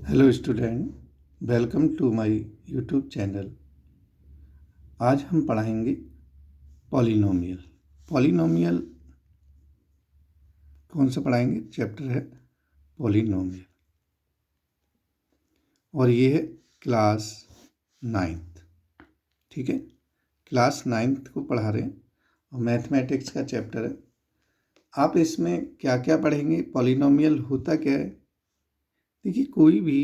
Hello student, welcome to my YouTube channel. आज हम पढ़ाएंगे पॉलिनोमियल। पॉलिनोमियल कौन सा पढ़ाएंगे? चैप्टर है पॉलिनोमियल और ये है क्लास 9th। ठीक है, क्लास 9th को पढ़ा रहे हैं और मैथमेटिक्स का चैप्टर है। आप इसमें क्या क्या पढ़ेंगे? पॉलिनोमियल होता क्या है? देखिए, कोई भी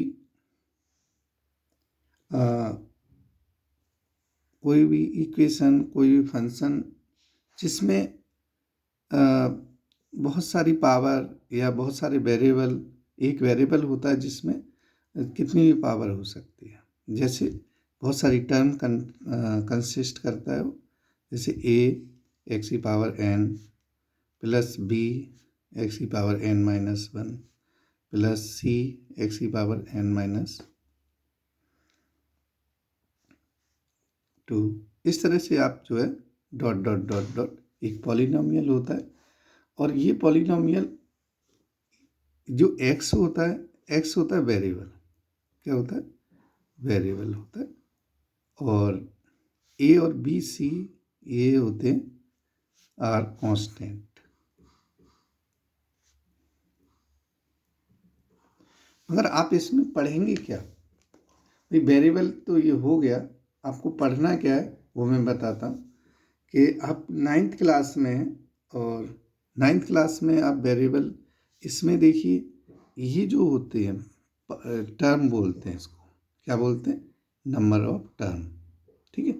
इक्वेशन, कोई भी फंक्शन जिसमें बहुत सारी पावर या बहुत सारे वेरिएबल, एक वेरिएबल होता है जिसमें कितनी भी पावर हो सकती है। जैसे बहुत सारी टर्म कंसिस्ट करता है वो, जैसे a एक्स की power n plus b x की power n-1 plus c x की पावर n-2। इस तरह से आप जो है डॉट डॉट डॉट डॉट एक पॉलिनोमियल होता है। और ये पॉलिनोमियल जो x होता है वेरिएबल। क्या होता है? वेरिएबल होता है। और a और b c ये होते हैं आर कांस्टेंट। मगर आप इसमें पढ़ेंगे क्या? भाई, वेरिएबल तो ये हो गया, आपको पढ़ना क्या है वो मैं बताता हूँ। कि आप 9th क्लास में हैं और 9th क्लास में आप वेरिएबल इसमें देखिए, ये जो होते हैं टर्म बोलते हैं इसको। क्या बोलते हैं? Number of term. ठीक है,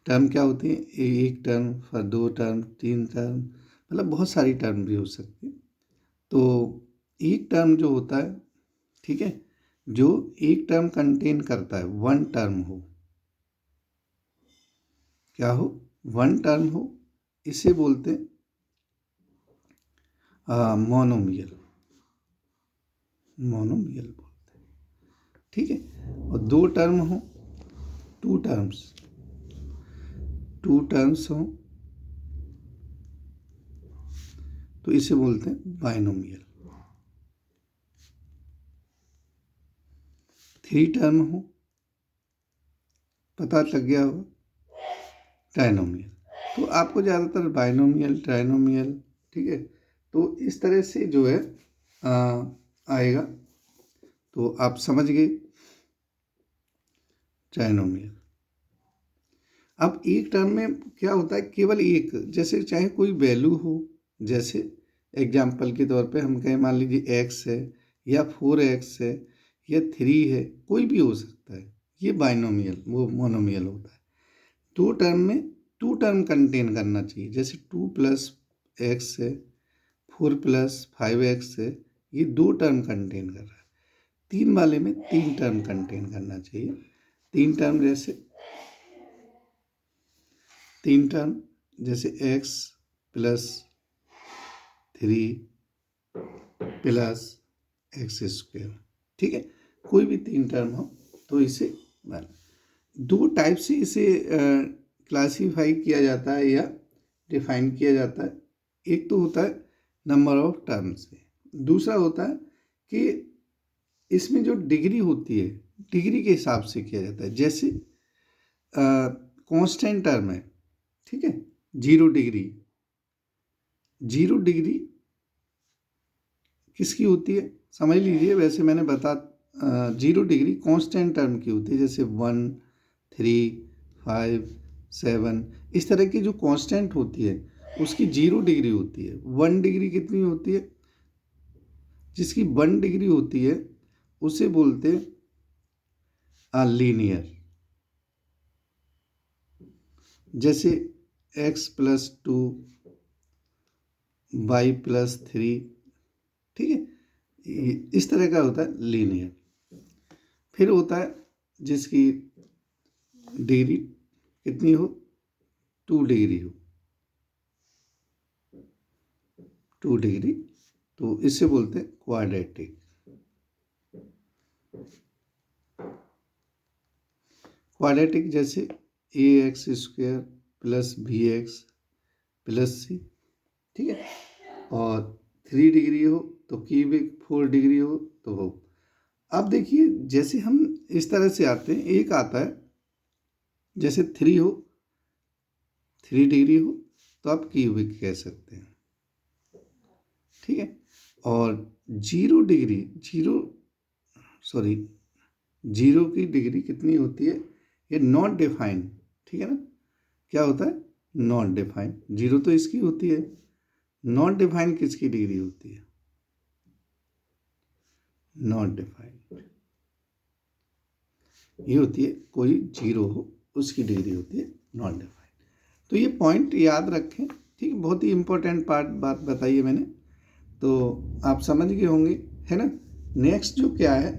टर्म क्या होती है? एक टर्म, फिर 2 टर्म, 3 टर्म, मतलब बहुत सारी टर्म भी हो सकती है। तो एक टर्म जो होता है, ठीक है, जो एक टर्म कंटेन करता है, वन टर्म हो, क्या हो? वन टर्म हो, इसे बोलते हैं मोनोमियल। मोनोमियल बोलते हैं। ठीक है, और दो टर्म हो, टू टर्म्स हो, तो इसे बोलते हैं बाइनोमियल। 3 टर्म हो, पता लग गया होगा, ट्राइनोमियल। तो आपको ज़्यादातर बाइनोमियल, ट्राइनोमियल, ठीक है, तो इस तरह से जो है आएगा, तो आप समझ गए ट्राइनोमियल। अब एक टर्म में क्या होता है? केवल एक, जैसे चाहे कोई वैल्यू हो, जैसे एग्जाम्पल के तौर पे हम कहें, मान लीजिए x है या 4x है या 3 है, कोई भी हो सकता है। ये बाइनोमियल, वो मोनोमियल होता है। दो टर्म में टू टर्म कंटेन करना चाहिए, जैसे 2 प्लस एक्स है, 4 प्लस 5x है, ये 2 टर्म कंटेन कर रहा है। 3 वाले में 3 टर्म कंटेन करना चाहिए। 3 टर्म जैसे x प्लस 3 प्लस x²। ठीक है, कोई भी 3 टर्म हो तो इसे दो टाइप से इसे क्लासीफाई किया जाता है या डिफाइन किया जाता है। एक तो होता है नंबर ऑफ टर्म से, दूसरा होता है कि इसमें जो डिग्री होती है, डिग्री के हिसाब से किया जाता है। जैसे कांस्टेंट टर्म है, ठीक है, 0 डिग्री। 0 डिग्री किसकी होती है? समझ लीजिए, वैसे मैंने 0 डिग्री कांस्टेंट टर्म की होती है, जैसे 1, 3, 5, 7, इस तरह की जो कांस्टेंट होती है उसकी 0 डिग्री होती है। 1 डिग्री कितनी होती है? जिसकी 1 डिग्री होती है उसे बोलते हैं लीनियर। जैसे x प्लस 2, y प्लस 3, ठीक है, इस तरह का होता है लीनियर। फिर होता है जिसकी डिग्री कितनी हो? 2 डिग्री हो, 2 डिग्री, तो इसे बोलते हैं क्वाड्रेटिक। क्वाड्रेटिक जैसे ax² plus bx plus c, ठीक है, और 3 डिग्री हो तो क्यूबिक, 4 डिग्री हो तो हो अब देखिए जैसे हम इस तरह से आते हैं, एक आता है जैसे 3 हो, 3 डिग्री हो तो आप क्यूबिक कह सकते हैं, ठीक है। और 0 डिग्री, जीरो की डिग्री कितनी होती है, ये नॉट डिफाइंड, ठीक है ना। क्या होता है, नॉट डिफाइंड। 0 तो इसकी होती है, नॉट डिफाइंड किसकी डिग्री होती है, नॉट डिफाइंड, ये होती है कोई 0 हो उसकी डिग्री होती है नॉट डिफाइंड। तो ये पॉइंट याद रखें, ठीक है। बहुत ही इंपॉर्टेंट बात बताई है मैंने, तो आप समझ गए होंगे, है ना। नेक्स्ट जो क्या है,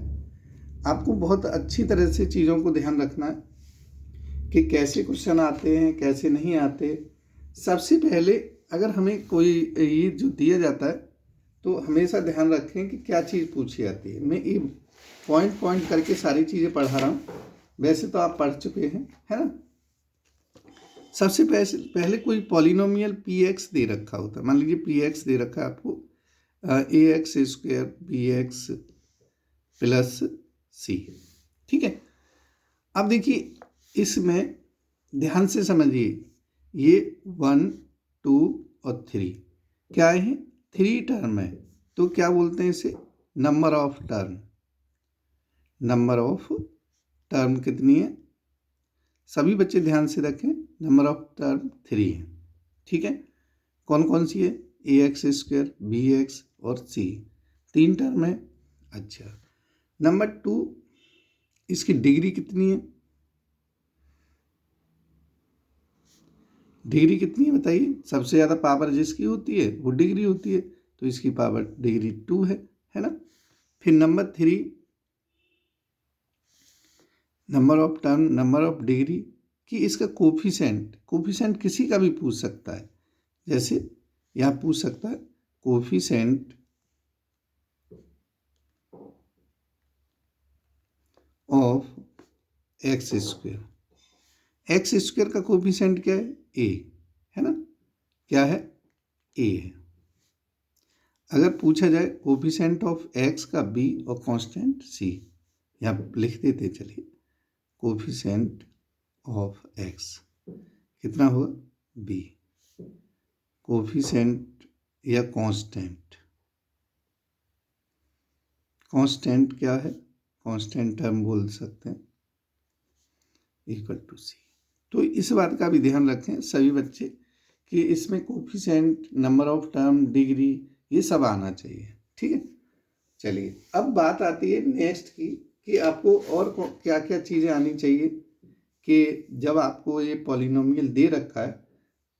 आपको बहुत अच्छी तरह से चीज़ों को ध्यान रखना है कि कैसे क्वेश्चन आते हैं, कैसे नहीं आते। सबसे पहले अगर हमें कोई ये जो दिया जाता है तो हमेशा ध्यान रखें कि क्या चीज़ पूछी जाती है। मैं ये पॉइंट करके सारी चीज़ें पढ़ा रहा हूँ, वैसे तो आप पढ़ चुके हैं, है ना। सबसे पहले कोई पॉलिनोमियल पी एक्स दे रखा होता है, मान लीजिए पी एक्स दे रखा है आपको, a x square b x plus c, ठीक है। अब देखिए इसमें ध्यान से समझिए, ये 1 2 और 3 क्या है, 3 टर्म है, तो क्या बोलते हैं इसे, number of term. Number of term कितनी है, सभी बच्चे ध्यान से रखें, नंबर ऑफ टर्म 3 है, ठीक है। कौन कौन सी है, ए एक्स स्क्वायर बी एक्स और सी, 3 टर्म है। अच्छा, नंबर 2, इसकी डिग्री कितनी है, डिग्री कितनी है बताइए, सबसे ज़्यादा पावर जिसकी होती है वो डिग्री होती है, तो इसकी पावर डिग्री 2 है ना। फिर number 3, number of term, number of degree, कि इसका कोफिशेंट किसी का भी पूछ सकता है, जैसे यहाँ पूछ सकता है coefficient of x square. X square का कोफिशेंट क्या है, ए, है ना, क्या है, ए है। अगर पूछा जाए कोफिशेंट ऑफ एक्स का बी और कांस्टेंट सी, यहाँ लिख देते चलिए, कोफिशेंट ऑफ एक्स कितना होगा, बी, कोफिशेंट या कांस्टेंट, कांस्टेंट क्या है, कांस्टेंट टर्म बोल सकते हैं, इक्वल टू सी। तो इस बात का भी ध्यान रखें सभी बच्चे कि इसमें coefficient, number of term, degree, ये सब आना चाहिए, ठीक है। चलिए अब बात आती है नेक्स्ट की, कि आपको और क्या क्या चीज़ें आनी चाहिए, कि जब आपको ये पॉलिनोमियल दे रखा है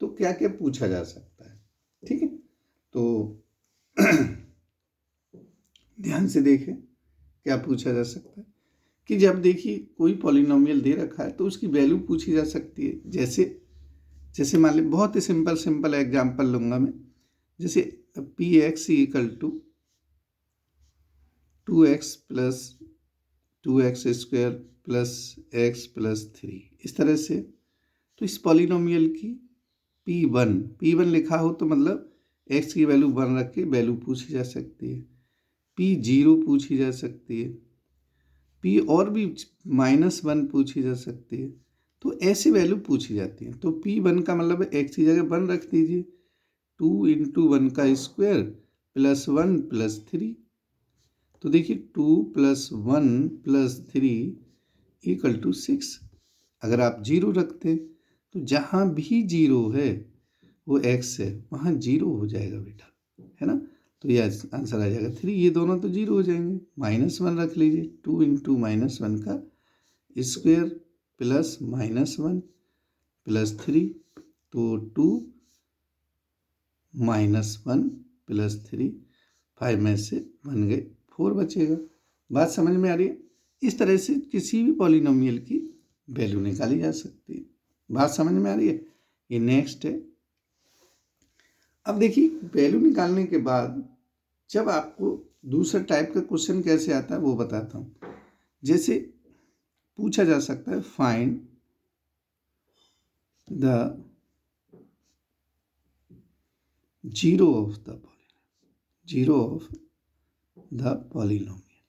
तो क्या क्या पूछा जा सकता है, ठीक है। तो ध्यान से देखें क्या पूछा जा सकता है, कि जब देखिए कोई पॉलिनोमियल दे रखा है तो उसकी वैल्यू पूछी जा सकती है। जैसे मान लीजिए, बहुत ही सिंपल एग्जांपल लूँगा मैं, जैसे P X equal to 2x plus 2x square plus X plus 3, इस तरह से। तो इस पॉलिनोमियल की P1 लिखा हो तो मतलब x की वैल्यू 1 रख के वैल्यू पूछी जा सकती है, P0 पूछी जा सकती है, P और भी -1 पूछी जा सकती है। तो ऐसे वैल्यू पूछी जाती है। तो P1 का मतलब x की जगह 1 रख दीजिए, 2 × 1 का स्क्वायर प्लस 1 प्लस 3। तो देखिए 2 + 1 + 3 = 6। अगर आप 0 रखते तो जहाँ भी 0 है वो x है, वहाँ 0 हो जाएगा बेटा, है ना। तो ये आंसर आ जाएगा 3, ये दोनों तो 0 हो जाएंगे। -1 रख लीजिए, 2 × -1 का स्क्वायर प्लस -1 प्लस 3, तो 2 -1 प्लस 3, 5 में से 1 गए, 4 बचेगा। बात समझ में आ रही है। इस तरह से किसी भी पॉलिनोमियल की वैल्यू निकाली जा सकती है। बात समझ में आ रही है। ये नेक्स्ट है। अब देखिए वैल्यू निकालने के बाद जब आपको दूसरा टाइप का क्वेश्चन कैसे आता है वो बताता हूँ। जैसे पूछा जा सकता है find the zero of the polynomial,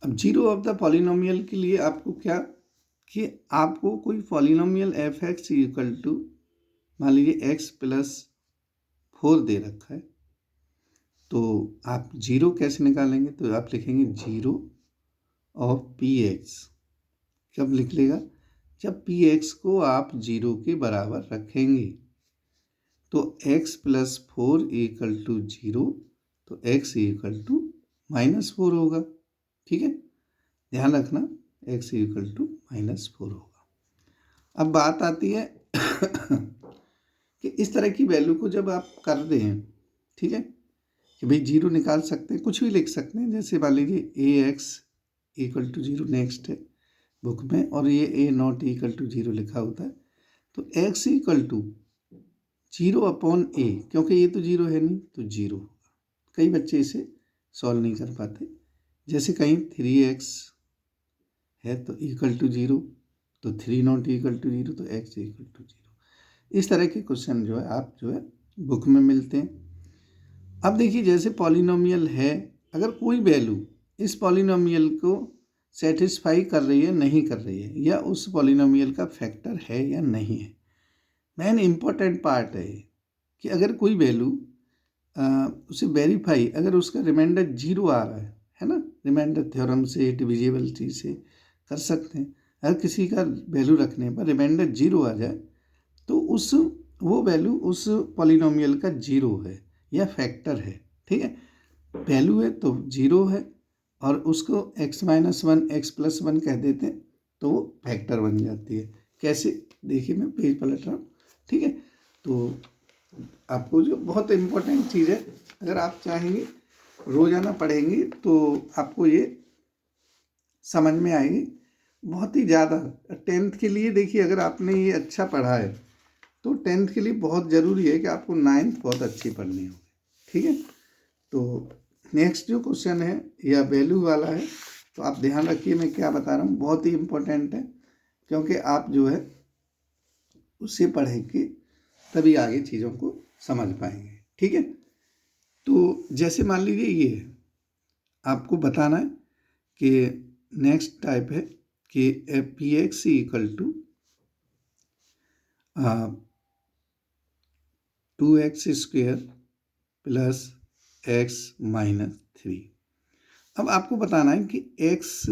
अब जीरो ऑफ द पॉलिनोमियल के लिए आपको क्या कि आपको कोई polynomial F X equal to मान लीजिए एक्स प्लस 4 दे रखा है, तो आप जीरो कैसे निकालेंगे? तो आप लिखेंगे जीरो ऑफ पी एक्स। कब लिख लेगा? जब पी एक्स को आप जीरो के बराबर रखेंगे। तो x plus 4 equal to zero, तो x इक्वल टू -4 होगा। ठीक है, ध्यान रखना x इक्वल टू -4 होगा। अब बात आती है कि इस तरह की वैल्यू को जब आप कर दें, ठीक है, कि भाई जीरो निकाल सकते हैं, कुछ भी लिख सकते हैं। जैसे मान लीजिए a x equal to zero next है बुक में, और ये a not equal to zero लिखा होता है। तो x equal to zero upon a, क्योंकि ये तो जीरो है नहीं तो जीरो होगा। कई बच्चे इसे सॉल्व नहीं कर पाते। जैसे कहीं 3x है तो इक्वल टू जीरो, तो 3 नॉट इक्वल टू जीरो, तो x इक्वल टू जीरो। इस तरह के क्वेश्चन जो है आप जो है बुक में मिलते हैं। अब देखिए, जैसे पॉलिनोमियल है, अगर कोई वैल्यू इस पॉलिनोमियल को सेटिस्फाई कर रही है नहीं कर रही है, या उस पॉलिनोमियल का फैक्टर है या नहीं है, मेन इम्पोर्टेंट पार्ट है कि अगर कोई वैल्यू उसे वेरीफाई, अगर उसका रिमाइंडर जीरो आ रहा है ना, रिमाइंडर थ्योरम से, डिविजिबिलिटी से कर सकते हैं। अगर किसी का वैल्यू रखने पर रिमाइंडर जीरो आ जाए तो वो वैल्यू उस पॉलिनोमियल का जीरो है या फैक्टर है। ठीक है, वैल्यू है तो जीरो है, और उसको x-1 x+1 कह देते हैं तो वो फैक्टर बन जाती है। कैसे? देखिए, मैं पेज पलट रहा हूँ। ठीक है, तो आपको जो बहुत इम्पोर्टेंट चीज़ है, अगर आप चाहेंगे रोज़ाना पढ़ेंगे तो आपको ये समझ में आएगी बहुत ही ज़्यादा। 10th के लिए देखिए, अगर आपने ये अच्छा पढ़ा है तो 10th के लिए बहुत ज़रूरी है कि आपको 9th बहुत अच्छी पढ़नी होगी। ठीक है, तो नेक्स्ट जो क्वेश्चन है यह वैल्यू वाला है, तो आप ध्यान रखिए मैं क्या बता रहा हूँ, बहुत ही इम्पोर्टेंट है, क्योंकि आप जो है उससे पढ़ेंगे तभी आगे चीज़ों को समझ पाएंगे। ठीक है, तो जैसे मान लीजिए ये आपको बताना है कि नेक्स्ट टाइप है कि P X equal to 2x² plus x-3। अब आपको बताना है कि x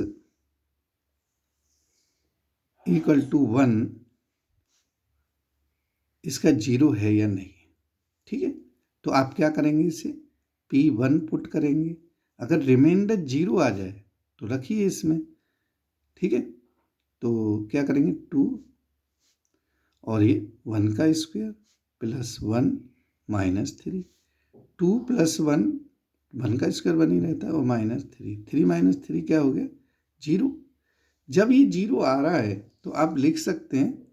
इक्वल टू 1 इसका जीरो है या नहीं। ठीक है, तो आप क्या करेंगे, इसे P1 पुट करेंगे। अगर रिमाइंडर जीरो आ जाए तो रखिए इसमें। ठीक है, तो क्या करेंगे 2 और ये 1 का स्क्वायर प्लस 1 -3। 2 + 1 1 का स्क्वायर बनी रहता है, और -3 3 - 3 क्या हो गया? जीरो। जब ये जीरो आ रहा है तो आप लिख सकते हैं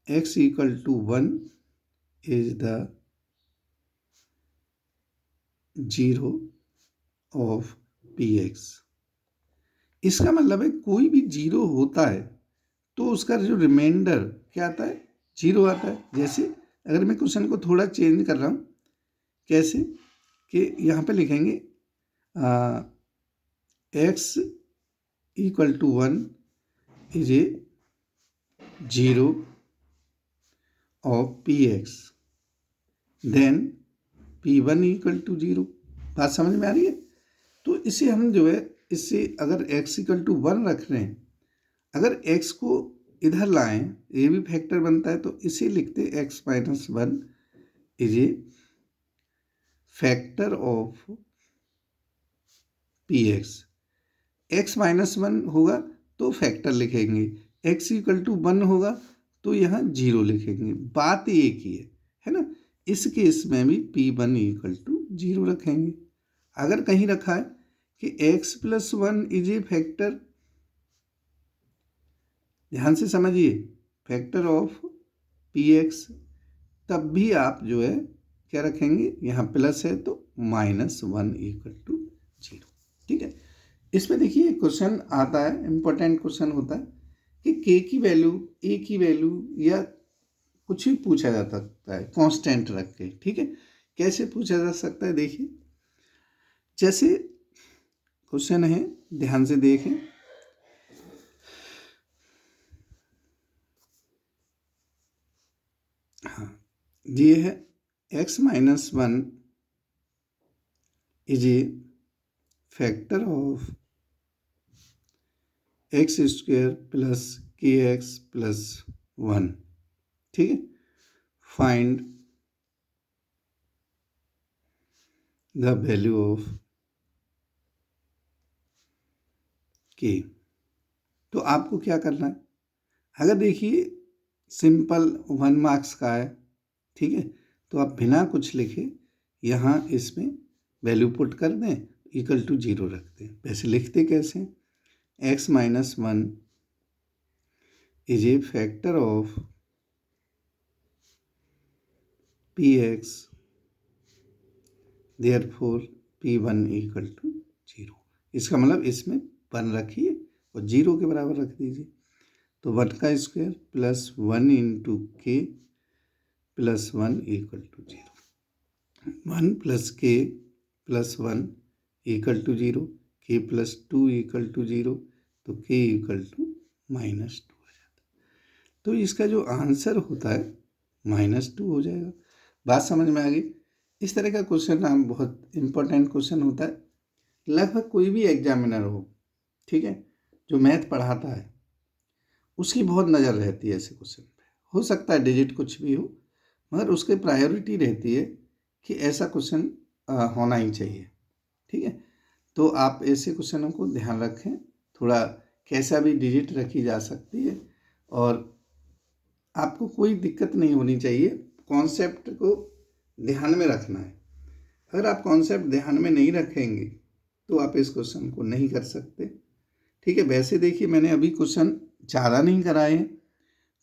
x equal to 1 is the zero of P X. इसका मतलब है कोई भी जीरो होता है तो उसका जो रिमाइंडर क्या आता है? जीरो आता है। जैसे अगर मैं क्वेश्चन को थोड़ा चेंज कर रहा हूँ, कैसे कि यहाँ पे लिखेंगे x equal to 1 is a zero of P X, then P1 equal to zero. बात समझ में आ रही है? तो इसे हम जो है, इससे अगर x इक्वल टू 1 रख रहे हैं, अगर x को इधर लाएं, ये भी फैक्टर बनता है, तो इसे लिखते x-1 is a factor of P x. x-1 होगा तो फैक्टर लिखेंगे, x इक्वल टू 1 होगा तो यहाँ जीरो लिखेंगे। बात एक ही है ना? इस केस में भी P1 इक्वल टू जीरो रखेंगे। अगर कहीं रखा है कि x+1 इज ए फैक्टर, ध्यान से समझिए, फैक्टर ऑफ पी एक्स, तब भी आप जो है क्या रखेंगे, यहाँ प्लस है तो -1 इक्वल टू जीरो। ठीक है, इसमें देखिए क्वेश्चन आता है, इंपॉर्टेंट क्वेश्चन होता है कि k की वैल्यू, a की वैल्यू, या कुछ भी पूछा जा सकता है कांस्टेंट रख के। ठीक है, कैसे पूछा जा सकता है? देखिए, जैसे क्वेश्चन है, ध्यान से देखें। हाँ, ये है x minus 1 is a factor of x square plus के एक्स प्लस 1। ठीक है, फाइंड द वैल्यू ऑफ के। तो आपको क्या करना है, अगर देखिए सिंपल 1 मार्क्स का है, ठीक है, तो आप बिना कुछ लिखे यहाँ इसमें वैल्यू पुट कर दें, इक्वल टू 0 रख दें। वैसे लिखते कैसे, x minus 1 is a factor of P X, therefore p1 equal to 0। इसका मतलब इसमें 1 रखिए और 0 के बराबर रख दीजिए। तो 1 का स्क्वायर प्लस 1 इंटू के प्लस 1 इक्वल टू 0। 1 प्लस के प्लस 1 इक्वल टू 0, के प्लस 2 इक्वल टू 0, तो के इक्वल टू माइनस 2 हो जाता है। तो इसका जो आंसर होता है -2 हो जाएगा। बात समझ में आ गई। इस तरह का क्वेश्चन हम बहुत इम्पोर्टेंट क्वेश्चन होता है, लगभग कोई भी एग्जामिनर हो, ठीक है, जो मैथ पढ़ाता है उसकी बहुत नज़र रहती है ऐसे क्वेश्चन पे। हो सकता है डिजिट कुछ भी हो, मगर उसकी प्रायोरिटी रहती है कि ऐसा क्वेश्चन होना ही चाहिए। ठीक है, तो आप ऐसे क्वेश्चनों को ध्यान रखें। थोड़ा कैसा भी डिजिट रखी जा सकती है और आपको कोई दिक्कत नहीं होनी चाहिए। कॉन्सेप्ट को ध्यान में रखना है। अगर आप कॉन्सेप्ट ध्यान में नहीं रखेंगे तो आप इस क्वेश्चन को नहीं कर सकते। ठीक है, वैसे देखिए मैंने अभी क्वेश्चन ज़्यादा नहीं कराए हैं,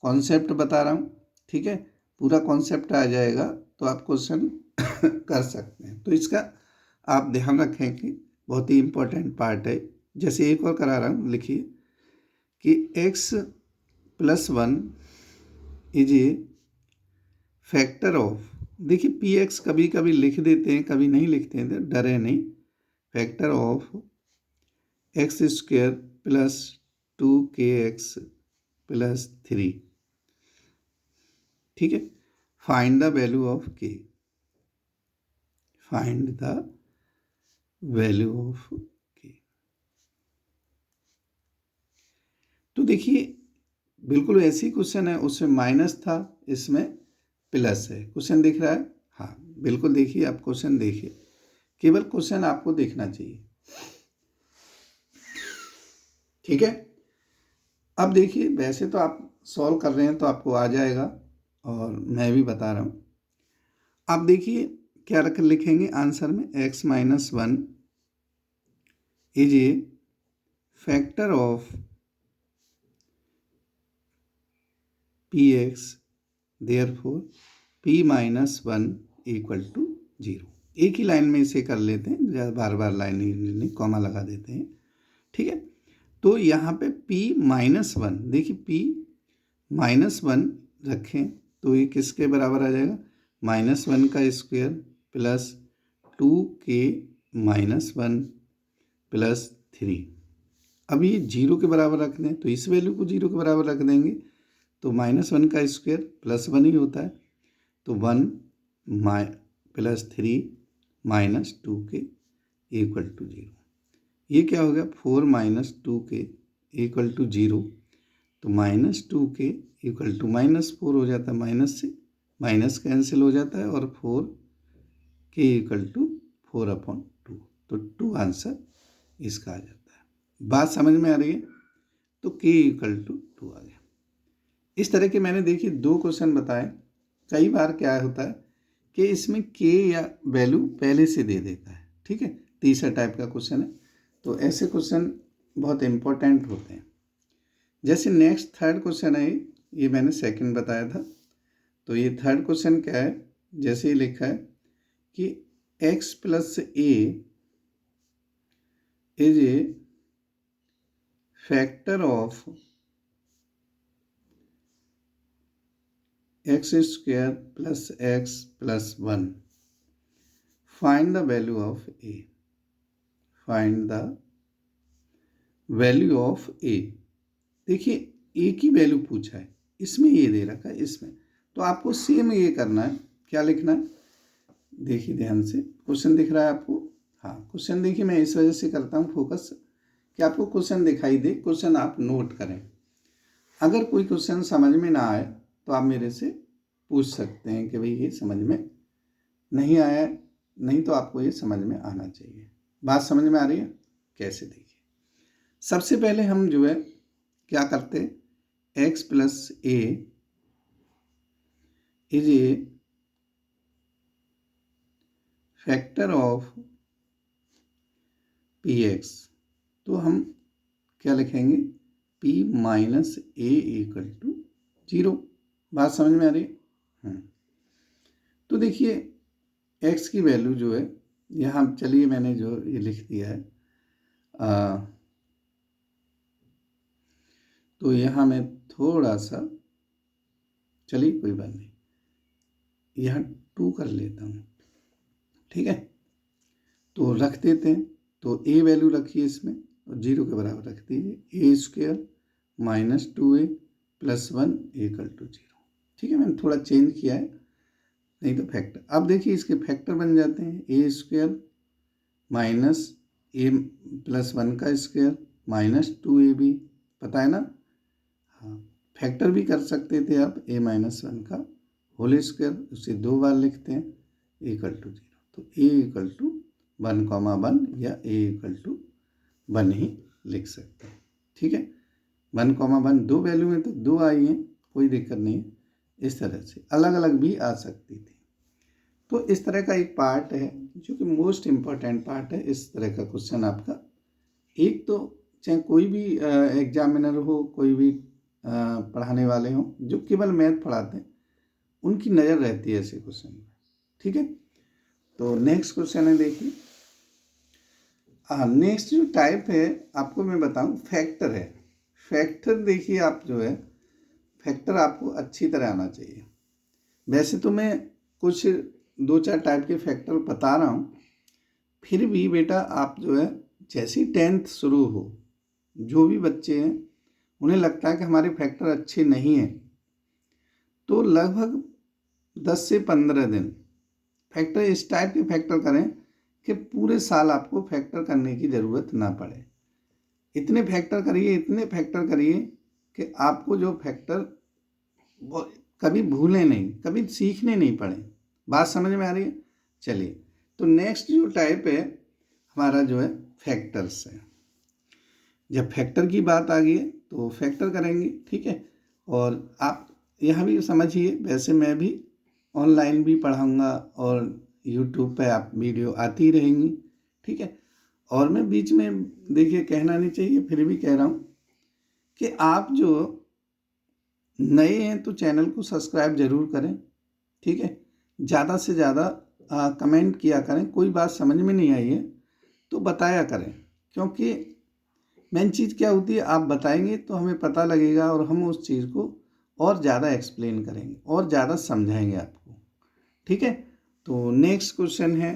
कॉन्सेप्ट बता रहा हूँ। ठीक है, पूरा कॉन्सेप्ट आ जाएगा तो आप क्वेश्चन कर सकते हैं। तो इसका आप ध्यान रखें कि बहुत ही इम्पोर्टेंट पार्ट है। जैसे एक और करा रहा हूँ, लिखिए कि x plus 1 is a factor of, देखिए पी एक्स कभी कभी लिख देते हैं, कभी नहीं लिखते हैं, तो डरे नहीं। Factor of x square plus 2kx plus 3। ठीक है, फाइंड द वैल्यू ऑफ के, फाइंड द वैल्यू ऑफ के। तो देखिए बिल्कुल ऐसी क्वेश्चन है, उसमें माइनस था, इसमें प्लस है। क्वेश्चन दिख रहा है? हाँ बिल्कुल, देखिए आप क्वेश्चन देखिए, केवल क्वेश्चन आपको देखना चाहिए। ठीक है, अब देखिए वैसे तो आप सॉल्व कर रहे हैं तो आपको आ जाएगा, और मैं भी बता रहा हूँ। आप देखिए क्या रख लिखेंगे आंसर में, x minus 1 is a factor of P X, therefore p minus 1 equal to 0। एक ही लाइन में इसे कर लेते हैं, ज़्यादा बार बार लाइन नहीं, कॉमा लगा देते हैं। ठीक है, तो यहाँ पे p माइनस 1, देखिए p माइनस 1 रखें तो ये किसके बराबर आ जाएगा, -1 का square plus 2k minus 1 plus 3। अब ये 0 के बराबर रख दें तो इस वैल्यू को 0 के बराबर रख देंगे, तो -1 का स्क्वायर प्लस 1 ही होता है, तो 1 plus 3 minus 2k equal to 0। ये क्या हो गया, 4 माइनस 2k इक्वल टू 0, तो -2k इक्वल टू -4 हो जाता है, माइनस से माइनस कैंसिल हो जाता है, और 4k इक्वल टू 4/2, तो 2 आंसर इसका आ जाता है। बात समझ में आ रही है? तो k इक्वल टू 2 आ गया। इस तरह के मैंने देखिए 2 क्वेश्चन बताए। कई बार क्या होता है कि इसमें k या वैल्यू पहले से दे देता है। ठीक है, तीसरा टाइप का क्वेश्चन है, तो ऐसे क्वेश्चन बहुत इम्पोर्टेंट होते हैं। जैसे नेक्स्ट थर्ड क्वेश्चन है, ये मैंने सेकंड बताया था, तो ये थर्ड क्वेश्चन क्या है, जैसे ही लिखा है कि x plus a is a factor of x square plus x plus 1, find the value of a, find the value of a. देखिए ए की वैल्यू पूछा है, इसमें ये दे रखा है, इसमें तो आपको सेम ये करना है। क्या लिखना है, देखिए ध्यान से, क्वेश्चन दिख रहा है आपको? हाँ, क्वेश्चन देखिए, मैं इस वजह से करता हूँ फोकस कि आपको क्वेश्चन दिखाई दे, क्वेश्चन आप नोट करें। अगर कोई क्वेश्चन समझ में ना आए तो आप मेरे से पूछ सकते हैं कि भाई ये समझ में नहीं आया, नहीं तो आपको ये समझ में आना चाहिए। बात समझ में आ रही है? कैसे, देखिए सबसे पहले हम जो है क्या करते हैं, x plus A is a factor of P X, तो हम क्या लिखेंगे, p minus A equal to 0। बात समझ में आ रही है? तो देखिए x की वैल्यू जो है यहाँ, चलिए मैंने जो ये लिख दिया है, तो यहाँ मैं थोड़ा सा, चलिए कोई बात नहीं, यहाँ 2 कर लेता हूँ, ठीक है। तो रख देते हैं, तो a वैल्यू रखिए इसमें और 0 के बराबर रख दीजिए, a square minus 2a plus 1 equal to 0। ठीक है, मैंने थोड़ा चेंज किया है, नहीं तो फैक्टर। अब देखिए इसके फैक्टर बन जाते हैं, ए स्क्वायर माइनस ए प्लस 1 का स्क्वायर माइनस 2ab, पता है ना? हाँ, फैक्टर भी कर सकते थे आप, a माइनस 1 का होल स्क्वायर, उसे 2 बार लिखते हैं, इक्वल टू 0। तो a इक्वल टू 1,1 या a इक्वल टू 1 ही लिख सकते हैं, ठीक है। 1,1 2 वैल्यू में तो 2 आई हैं, कोई दिक्कत नहीं है। इस तरह से अलग अलग भी आ सकती थी। तो इस तरह का एक पार्ट है जो कि मोस्ट इम्पॉर्टेंट पार्ट है। इस तरह का क्वेश्चन आपका, एक तो चाहे कोई भी एग्जामिनर हो, कोई भी पढ़ाने वाले हों जो केवल मैथ पढ़ाते हैं, उनकी नज़र रहती है ऐसे क्वेश्चन में, ठीक है। तो नेक्स्ट क्वेश्चन है, देखिए नेक्स्ट जो टाइप है आपको मैं बताऊं, फैक्टर है। फैक्टर देखिए आप जो है, फैक्टर आपको अच्छी तरह आना चाहिए। वैसे तो मैं कुछ 2-4 टाइप के फैक्टर बता रहा हूँ, फिर भी बेटा आप जो है, जैसे ही 10th शुरू हो, जो भी बच्चे हैं उन्हें लगता है कि हमारे फैक्टर अच्छे नहीं हैं, तो लगभग 10 से 15 दिन फैक्टर, इस टाइप के फैक्टर करें कि पूरे साल आपको फैक्टर करने की ज़रूरत ना पड़े। इतने फैक्टर करिए, इतने फैक्टर करिए कि आपको जो फैक्टर कभी भूलें नहीं, कभी सीखने नहीं पड़े। बात समझ में आ रही है? चलिए, तो नेक्स्ट जो टाइप है हमारा जो है फैक्टर्स है। जब फैक्टर की बात आ गई है तो फैक्टर करेंगे, ठीक है। और आप यहाँ भी समझिए, वैसे मैं भी ऑनलाइन भी पढ़ाऊँगा और यूट्यूब पे आप वीडियो आती रहेंगी, ठीक है। और मैं बीच में, देखिए कहना नहीं चाहिए, फिर भी कह रहा हूँ कि आप जो नए हैं तो चैनल को सब्सक्राइब ज़रूर करें, ठीक है। ज़्यादा से ज़्यादा कमेंट किया करें, कोई बात समझ में नहीं आई है तो बताया करें, क्योंकि मेन चीज़ क्या होती है, आप बताएंगे तो हमें पता लगेगा और हम उस चीज़ को और ज़्यादा एक्सप्लेन करेंगे और ज़्यादा समझाएंगे आपको, ठीक है। तो नेक्स्ट क्वेश्चन है,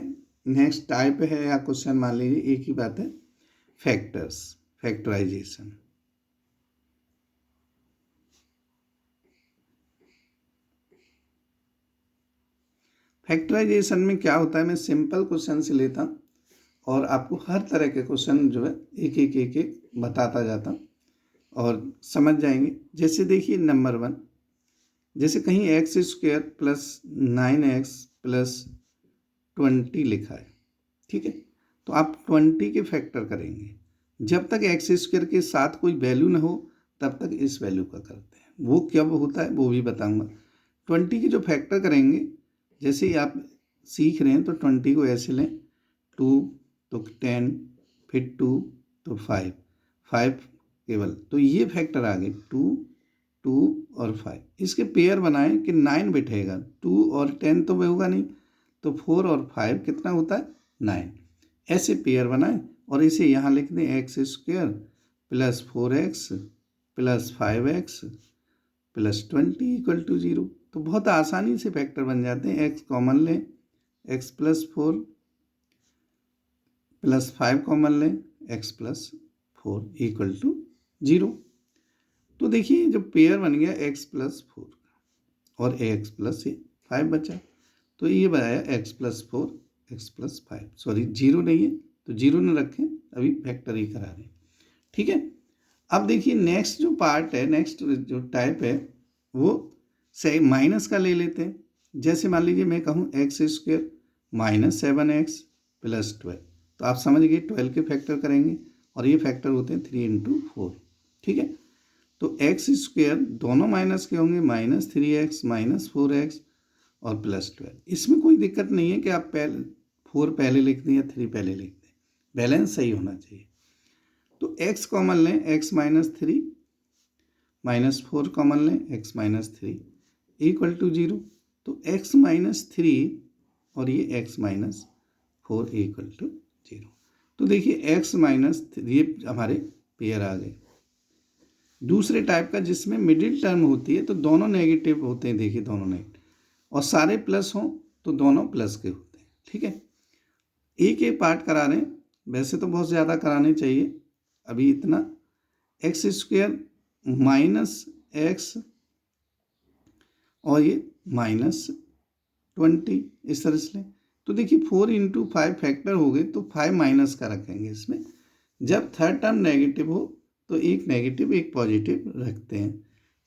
नेक्स्ट टाइप है या क्वेश्चन मान लीजिए, एक ही बात है, फैक्टर्स, फैक्टराइजेशन। फैक्टराइजेशन में क्या होता है, मैं सिंपल क्वेश्चन से लेता हूँ और आपको हर तरह के क्वेश्चन जो है एक एक बताता जाता हूँ और समझ जाएंगे। जैसे देखिए नंबर 1, जैसे कहीं x square plus 9x plus 20 लिखा है, ठीक है। तो आप 20 के फैक्टर करेंगे, जब तक एक्स स्क्वायर के साथ कोई वैल्यू ना हो तब तक इस वैल्यू का करते हैं। वो कब होता है वो भी बताऊंगा। 20 के जो फैक्टर करेंगे, जैसे ही आप सीख रहे हैं तो 20 को ऐसे लें, 2 तो 10, फिर 2 तो 5, 5 केवल, तो ये फैक्टर आ गए 2, 2 और 5। इसके पेयर बनाएं कि 9 बैठेगा, 2 और 10 तो होगा नहीं, तो 4 और 5 कितना होता है, 9। ऐसे पेयर बनाएं और इसे यहाँ लिख दें, X square plus 4x plus 5x plus 20 equal to 0। तो बहुत आसानी से फैक्टर बन जाते हैं। एक्स कॉमन लें, एक्स प्लस 4 प्लस 5 कॉमन लें, एक्स प्लस 4 इक्वल टू 0। तो देखिए जो पेयर बन गया x प्लस 4 और x प्लस 5 बचा, तो ये बनाया x plus 4 x plus 5, sorry 0 नहीं है तो 0 न रखें, अभी फैक्टर ही करा रहे हैं। ठीक है, अब देखिए नेक्स्ट जो पार्ट है, नेक्स्ट जो टाइप है वो से माइनस का ले लेते हैं। जैसे मान लीजिए मैं कहूँ x square minus 7x plus 12, तो आप समझ गए 12 के फैक्टर करेंगे और ये फैक्टर होते हैं 3 इंटू 4। ठीक है, तो एक्स स्क्वायर दोनों माइनस के होंगे, माइनस 3x माइनस 4x और प्लस 12। इसमें कोई दिक्कत नहीं है कि आप 4 पहले लिख दें या 3 पहले लिख दें, बैलेंस सही होना चाहिए। तो x कॉमन लें, x माइनस 3 माइनस 4 कॉमन लें, x माइनस 3 इक्वल टू 0। तो x माइनस 3 और ये x माइनस 4 इक्वल टू 0। तो देखिए x माइनस 3 ये हमारे पेयर आ गए। दूसरे टाइप का जिसमें मिडिल टर्म होती है तो दोनों नेगेटिव होते हैं, देखिए दोनों नेगेटिव, और सारे प्लस हों तो दोनों प्लस के होते हैं। ठीक है, एक एक पार्ट करा रहे हैं, वैसे तो बहुत ज़्यादा कराने चाहिए, अभी इतना एक्स स्क्वायर माइनस एक्स और ये माइनस 20 इस तरह से लें। तो देखिए 4 इंटू 5 फैक्टर हो गए, तो 5 माइनस का रखेंगे इसमें। जब थर्ड टर्म नेगेटिव हो तो एक नेगेटिव एक पॉजिटिव रखते हैं।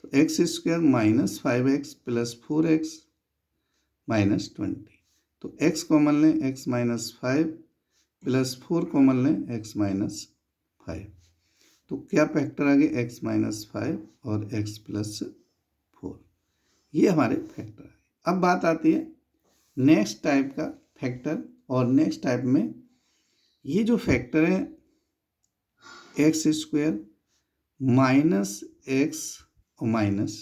तो x square minus 5x plus 4x minus 20। तो x कॉमन लें, x माइनस 5 प्लस 4 कॉमन लें, x माइनस 5। तो क्या फैक्टर आ गए, x माइनस 5 और x प्लस 4, ये हमारे फैक्टर आ गए। अब बात आती है नेक्स्ट टाइप का फैक्टर, और नेक्स्ट टाइप में ये जो फैक्टर है एक्स स्क्वायर माइनस एक्स और माइनस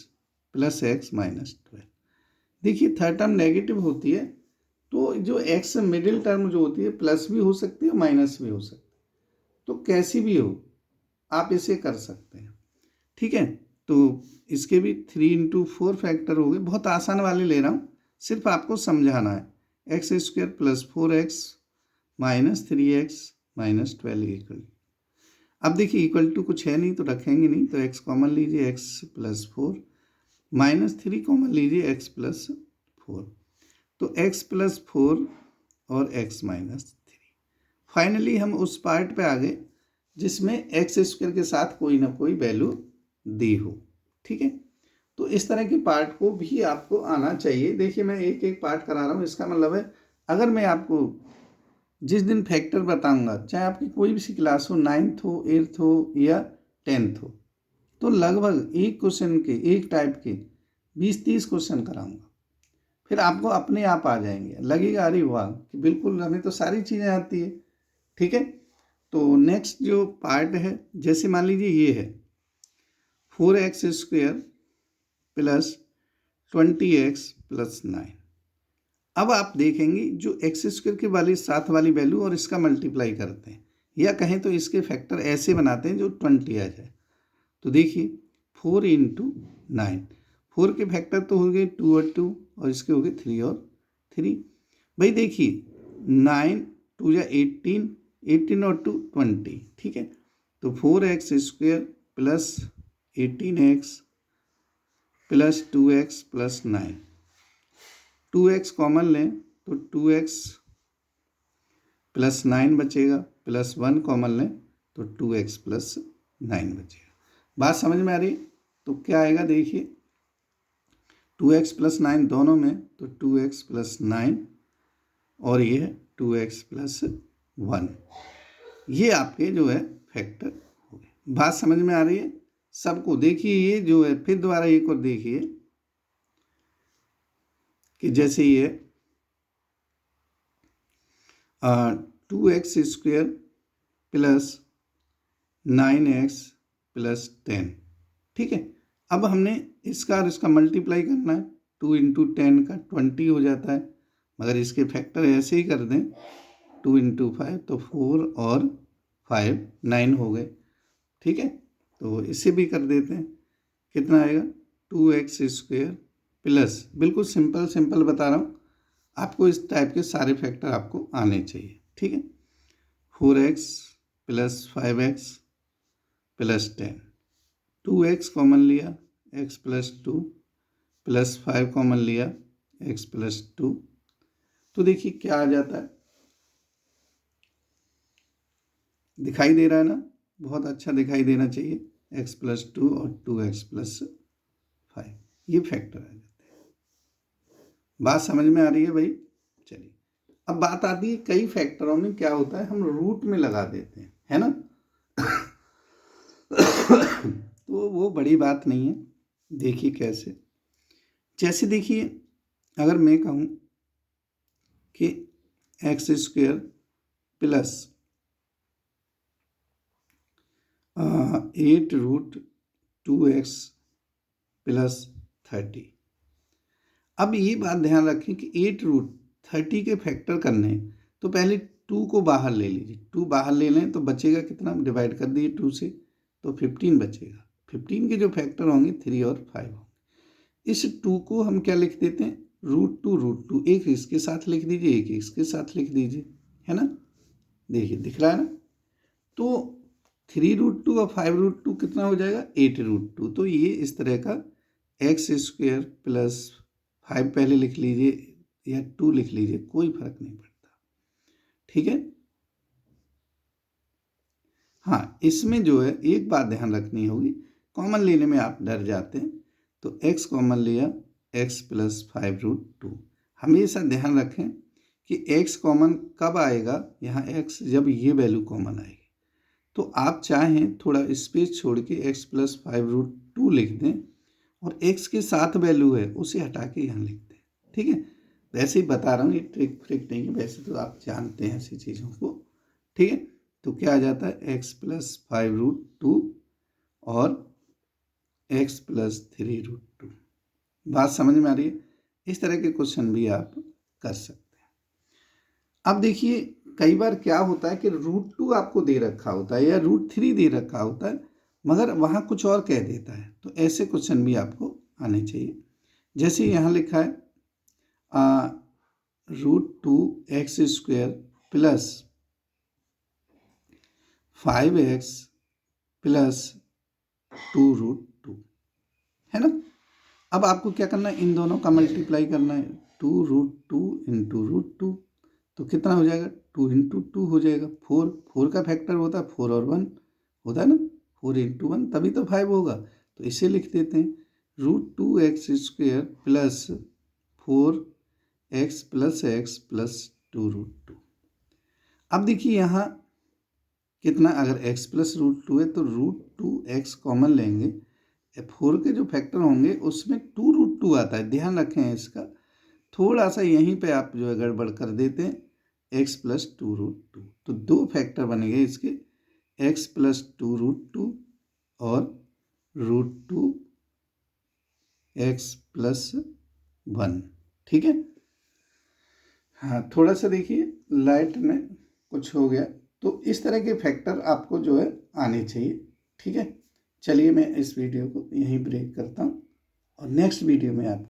प्लस एक्स माइनस 12। देखिए थर्ड टर्म नेगेटिव होती है तो जो एक्स मिडिल टर्म जो होती है प्लस भी हो सकती है माइनस भी हो सकती है, तो कैसी भी हो आप इसे कर सकते हैं। ठीक है, तो इसके भी 3 इंटू 4 फैक्टर हो गए। बहुत आसान वाले ले रहा हूँ, सिर्फ आपको समझाना है। X square plus 4x minus 3x minus 12 equal. अब देखिए इक्वल टू कुछ है नहीं तो रखेंगे नहीं, तो x कॉमन लीजिए, x प्लस 4 माइनस 3 कॉमन लीजिए, x प्लस 4। तो x प्लस 4 और x माइनस 3। फाइनली हम उस पार्ट पे आ गए जिसमें एक्स स्क्वायर के साथ कोई ना कोई वैल्यू दी हो। ठीक है, तो इस तरह के पार्ट को भी आपको आना चाहिए। देखिए मैं एक एक पार्ट करा रहा हूँ, इसका मतलब है अगर मैं आपको जिस दिन फैक्टर बताऊंगा, चाहे आपकी कोई भी सी क्लास हो, 9th हो, 8th हो या 10th हो, तो लगभग एक क्वेश्चन के, एक टाइप के 20-30 क्वेश्चन कराऊंगा। फिर आपको अपने आप आ जाएंगे, लगेगा अरे वाह कि बिल्कुल हमें तो सारी चीज़ें आती है। ठीक है, तो नेक्स्ट जो पार्ट है, जैसे मान लीजिए ये है 4x square plus 20x plus 9। अब आप देखेंगे जो एक्स स्क्वायर के वाली साथ वाली वैल्यू और इसका मल्टीप्लाई करते हैं, या कहें तो इसके फैक्टर ऐसे बनाते हैं जो 20 आ जाए। तो देखिए 4 इंटू 9, 4 के फैक्टर तो हो गए 2 और 2 और इसके हो गए 3 और 3। भाई देखिए 9 2 या 18, 18 और 2 20। ठीक है, तो 4x square plus 18x plus 2x plus 9, 2x common लें तो 2x प्लस 9 बचेगा, प्लस 1 कॉमन लें तो 2x प्लस 9 बचेगा। बात समझ में आ रही? तो क्या आएगा देखिए 2x प्लस 9 दोनों में, तो 2x प्लस 9 और ये है 2x प्लस 1, ये आपके जो है फैक्टर हो गए। बात समझ में आ रही है सबको? देखिए ये जो है फिर दोबारा एक और देखिए कि जैसे ये 2x square plus 9x plus 10। ठीक है, अब हमने इसका और इसका मल्टीप्लाई करना है, 2 इंटू 10 का 20 हो जाता है, मगर इसके फैक्टर ऐसे ही कर दें 2 इंटू 5 तो 4 और 5 9 हो गए। ठीक है, तो इसे भी कर देते हैं, कितना आएगा 2x स्क्वायर प्लस, बिल्कुल सिंपल सिंपल बता रहा हूँ आपको, इस टाइप के सारे फैक्टर आपको आने चाहिए। ठीक है, 4x plus 5x plus 10, 2x common लिया x प्लस 2 प्लस 5 कॉमन लिया x प्लस 2, तो देखिए क्या आ जाता है, दिखाई दे रहा है ना, बहुत अच्छा दिखाई देना चाहिए, x प्लस 2 और 2x प्लस 5, ये फैक्टर आ जाते हैं। बात समझ में आ रही है भाई? चलिए अब बात आती है कई फैक्टरों में क्या होता है, हम रूट में लगा देते हैं, है ना। तो वो बड़ी बात नहीं है। देखिए कैसे, जैसे देखिए अगर मैं कहूँ कि x square plus 8√2x plus 30, अब ये बात ध्यान रखें कि 8√30 के फैक्टर करने हैं तो पहले 2 को बाहर ले लीजिए, 2 बाहर ले लें तो बचेगा कितना, डिवाइड कर दिए 2 से तो 15 बचेगा। 15 के जो फैक्टर होंगे 3 और 5 होंगे। इस 2 को हम क्या लिख देते हैं, √2, एक इसके साथ लिख दीजिए, एक इसके साथ लिख दीजिए, है ना। देखिए दिख रहा है ना, तो 3√2 और 5√2 कितना हो जाएगा, 8√2। तो ये इस तरह का एक्स स्क्वायर प्लस 5 पहले लिख लीजिए या 2 लिख लीजिए, कोई फर्क नहीं पड़ता, ठीक है। हाँ, इसमें जो है एक बात ध्यान रखनी होगी, कॉमन लेने में आप डर जाते हैं, तो x कॉमन लिया, x प्लस 5√2। हमेशा ध्यान रखें कि x कॉमन कब आएगा, यहाँ x जब ये वैल्यू कॉमन आएगी। तो आप चाहें थोड़ा स्पेस छोड़ के x प्लस 5√2 लिख दें और x के साथ वैल्यू है उसे हटा के यहाँ लिख दें, ठीक है। वैसे ही बता रहा हूँ, ये ट्रिक नहीं है, वैसे तो आप जानते हैं ऐसी चीज़ों को, ठीक है। तो क्या आ जाता है, x प्लस 5√2 और x प्लस 3√2। बात समझ में आ रही है? इस तरह के क्वेश्चन भी आप कर सकते हैं। अब देखिए कई बार क्या होता है कि √2 आपको दे रखा होता है या √3 दे रखा होता है, मगर वहाँ कुछ और कह देता है, तो ऐसे क्वेश्चन भी आपको आने चाहिए। जैसे यहाँ लिखा है √2x² प्लस 5x प्लस 2√2, है ना। अब आपको क्या करना है, इन दोनों का मल्टीप्लाई करना है, 2√2 इंटू √2, तो कितना हो जाएगा, 2 इंटू 2 हो जाएगा, 4 का फैक्टर होता है 4 और 1 होता है ना, 4 इंटू 1 तभी तो 5 होगा, तो इसे लिख देते हैं √2x² plus 4x plus x plus 2√2। अब देखिए यहाँ कितना, अगर x प्लस √2 है तो √2x कॉमन लेंगे, 4 के जो फैक्टर होंगे उसमें 2√2 आता है, ध्यान रखें इसका, थोड़ा सा यहीं पे आप जो है गड़बड़ कर देते हैं, x प्लस 2√2, तो 2 फैक्टर बनेंगे इसके, x प्लस 2√2 और √2x प्लस 1, ठीक है। हाँ, थोड़ा सा देखिए लाइट में कुछ हो गया, तो इस तरह के फैक्टर आपको जो है आने चाहिए, ठीक है। चलिए मैं इस वीडियो को यहीं ब्रेक करता हूँ और नेक्स्ट वीडियो में आप